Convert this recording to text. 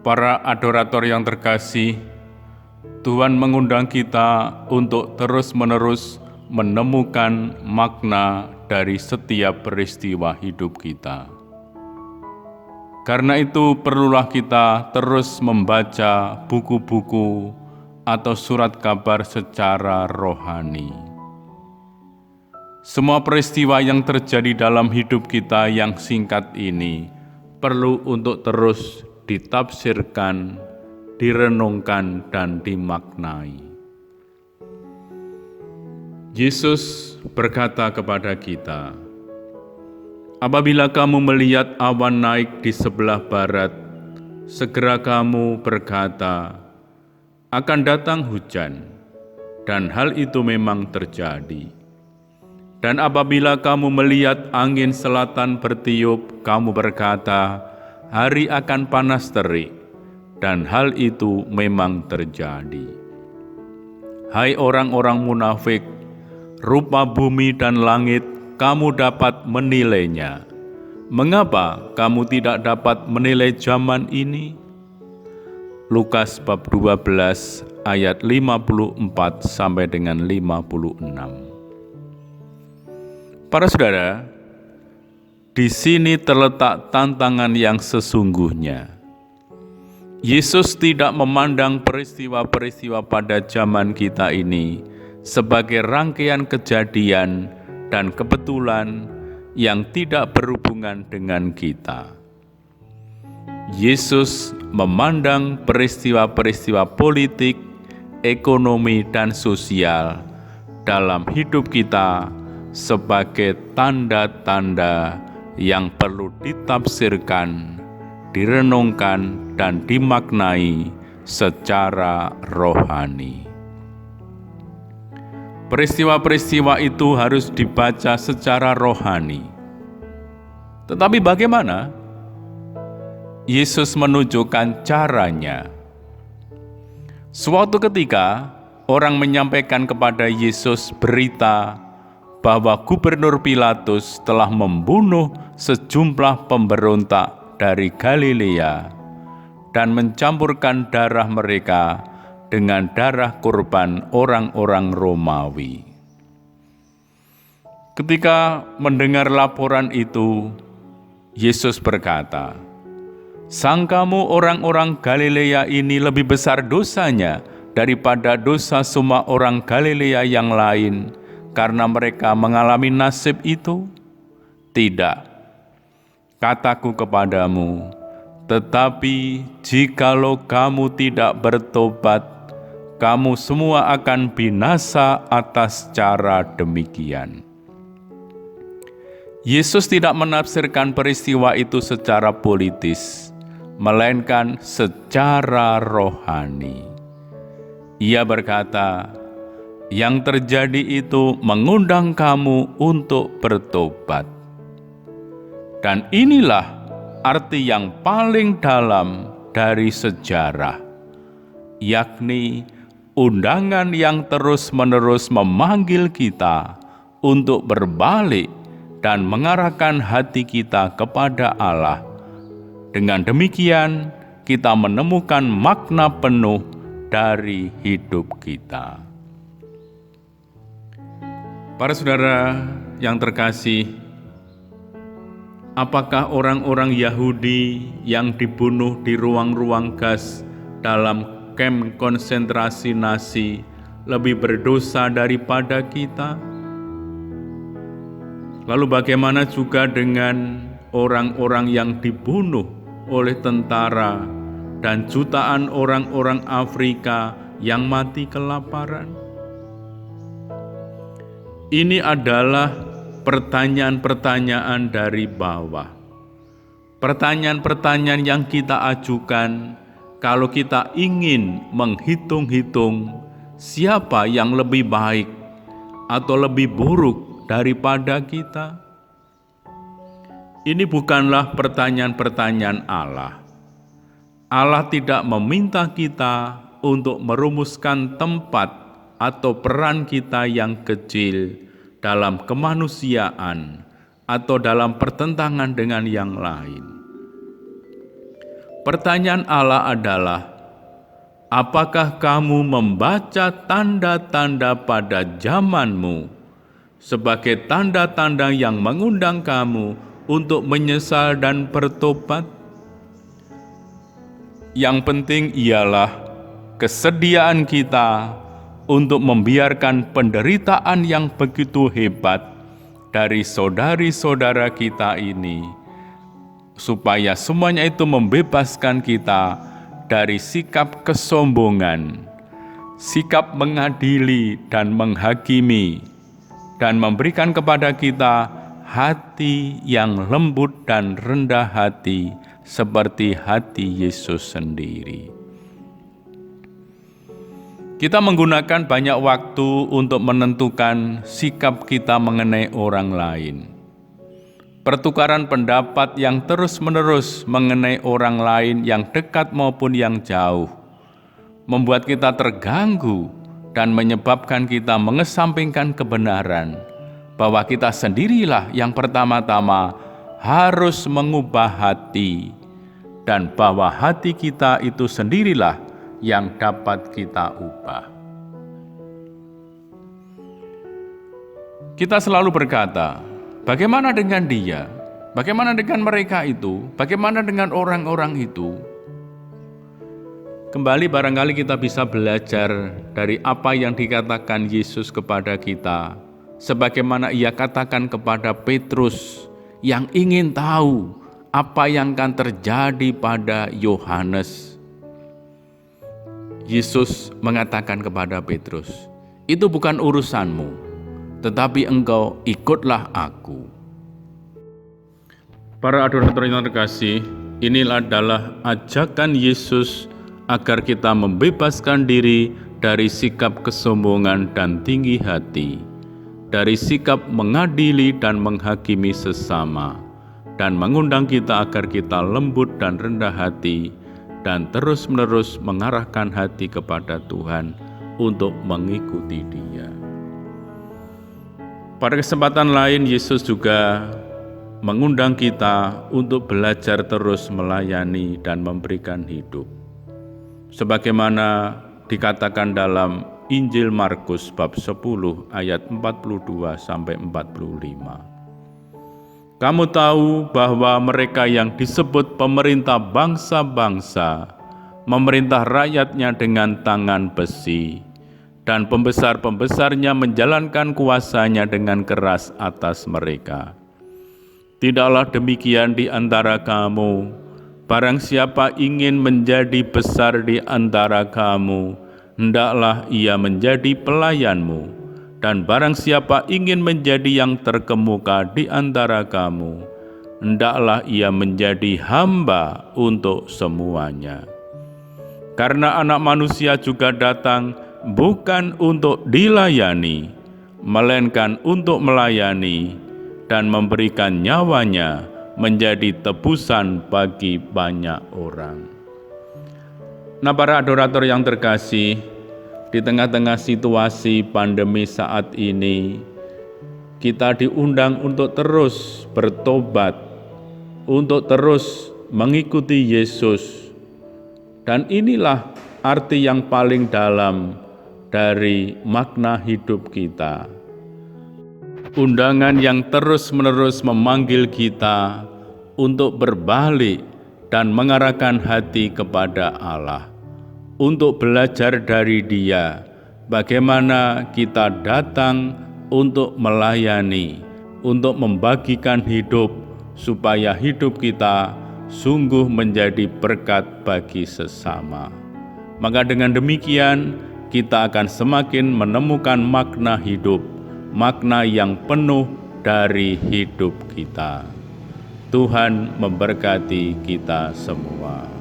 Para adorator yang terkasih, Tuhan mengundang kita untuk terus-menerus menemukan makna dari setiap peristiwa hidup kita. Karena itu perlulah kita terus membaca buku-buku atau surat kabar secara rohani. Semua peristiwa yang terjadi dalam hidup kita yang singkat ini perlu untuk terus ditafsirkan, direnungkan, dan dimaknai. Yesus berkata kepada kita, "Apabila kamu melihat awan naik di sebelah barat, segera kamu berkata, akan datang hujan, dan hal itu memang terjadi. Dan apabila kamu melihat angin selatan bertiup, kamu berkata, hari akan panas terik, dan hal itu memang terjadi. Hai orang-orang munafik, rupa bumi dan langit kamu dapat menilainya. Mengapa kamu tidak dapat menilai zaman ini?" Lukas bab 12 ayat 54 sampai dengan 56. Para saudara, di sini terletak tantangan yang sesungguhnya. Yesus tidak memandang peristiwa-peristiwa pada zaman kita ini sebagai rangkaian kejadian dan kebetulan yang tidak berhubungan dengan kita. Yesus memandang peristiwa-peristiwa politik, ekonomi, dan sosial dalam hidup kita sebagai tanda-tanda yang perlu ditafsirkan, direnungkan, dan dimaknai secara rohani. Peristiwa-peristiwa itu harus dibaca secara rohani. Tetapi bagaimana? Yesus menunjukkan caranya. Suatu ketika, orang menyampaikan kepada Yesus berita bahwa Gubernur Pilatus telah membunuh sejumlah pemberontak dari Galilea dan mencampurkan darah mereka dengan darah kurban orang-orang Romawi. Ketika mendengar laporan itu, Yesus berkata, "Sangkamu orang-orang Galilea ini lebih besar dosanya daripada dosa semua orang Galilea yang lain karena mereka mengalami nasib itu? Tidak, kataku kepadamu, tetapi jikalau kamu tidak bertobat, kamu semua akan binasa atas cara demikian." Yesus tidak menafsirkan peristiwa itu secara politis, melainkan secara rohani. Ia berkata, yang terjadi itu mengundang kamu untuk bertobat. Dan inilah arti yang paling dalam dari sejarah, yakni undangan yang terus-menerus memanggil kita untuk berbalik dan mengarahkan hati kita kepada Allah. Dengan demikian, kita menemukan makna penuh dari hidup kita. Para saudara yang terkasih, apakah orang-orang Yahudi yang dibunuh di ruang-ruang gas dalam kamp konsentrasi Nazi lebih berdosa daripada kita? Lalu bagaimana juga dengan orang-orang yang dibunuh oleh tentara dan jutaan orang-orang Afrika yang mati kelaparan? Ini adalah pertanyaan-pertanyaan dari bawah. Pertanyaan-pertanyaan yang kita ajukan kalau kita ingin menghitung-hitung siapa yang lebih baik atau lebih buruk daripada kita. Ini bukanlah pertanyaan-pertanyaan Allah. Allah tidak meminta kita untuk merumuskan tempat atau peran kita yang kecil dalam kemanusiaan atau dalam pertentangan dengan yang lain. Pertanyaan Allah adalah, apakah kamu membaca tanda-tanda pada zamanmu sebagai tanda-tanda yang mengundang kamu untuk menyesal dan bertobat? Yang penting ialah kesediaan kita untuk membiarkan penderitaan yang begitu hebat dari saudari-saudara kita ini, supaya semuanya itu membebaskan kita dari sikap kesombongan, sikap mengadili dan menghakimi, dan memberikan kepada kita hati yang lembut dan rendah hati seperti hati Yesus sendiri. Kita menggunakan banyak waktu untuk menentukan sikap kita mengenai orang lain. Pertukaran pendapat yang terus-menerus mengenai orang lain yang dekat maupun yang jauh membuat kita terganggu dan menyebabkan kita mengesampingkan kebenaran bahwa kita sendirilah yang pertama-tama harus mengubah hati, dan bahwa hati kita itu sendirilah yang dapat kita ubah. Kita selalu berkata, bagaimana dengan dia? Bagaimana dengan mereka itu? Bagaimana dengan orang-orang itu? Kembali barangkali kita bisa belajar dari apa yang dikatakan Yesus kepada kita, sebagaimana Ia katakan kepada Petrus yang ingin tahu apa yang akan terjadi pada Yohanes. Yesus mengatakan kepada Petrus, itu bukan urusanmu, tetapi engkau ikutlah aku. Para adorator yang terkasih, inilah adalah ajakan Yesus agar kita membebaskan diri dari sikap kesombongan dan tinggi hati, dari sikap mengadili dan menghakimi sesama, dan mengundang kita agar kita lembut dan rendah hati, dan terus-menerus mengarahkan hati kepada Tuhan untuk mengikuti Dia. Pada kesempatan lain, Yesus juga mengundang kita untuk belajar terus melayani dan memberikan hidup. Sebagaimana dikatakan dalam Injil Markus bab 10 ayat 42-45. Kamu tahu bahwa mereka yang disebut pemerintah bangsa-bangsa memerintah rakyatnya dengan tangan besi, dan pembesar-pembesarnya menjalankan kuasanya dengan keras atas mereka. Tidaklah demikian di antara kamu. Barang siapa ingin menjadi besar di antara kamu, hendaklah ia menjadi pelayanmu. Dan barang siapa ingin menjadi yang terkemuka di antara kamu, hendaklah ia menjadi hamba untuk semuanya. Karena Anak Manusia juga datang bukan untuk dilayani, melainkan untuk melayani dan memberikan nyawanya menjadi tebusan bagi banyak orang. Nah, para adorator yang terkasih, di tengah-tengah situasi pandemi saat ini, kita diundang untuk terus bertobat, untuk terus mengikuti Yesus. Dan inilah arti yang paling dalam dari makna hidup kita. Undangan yang terus-menerus memanggil kita untuk berbalik dan mengarahkan hati kepada Allah, untuk belajar dari Dia, bagaimana kita datang untuk melayani, untuk membagikan hidup, supaya hidup kita sungguh menjadi berkat bagi sesama. Maka dengan demikian, kita akan semakin menemukan makna hidup, makna yang penuh dari hidup kita. Tuhan memberkati kita semua.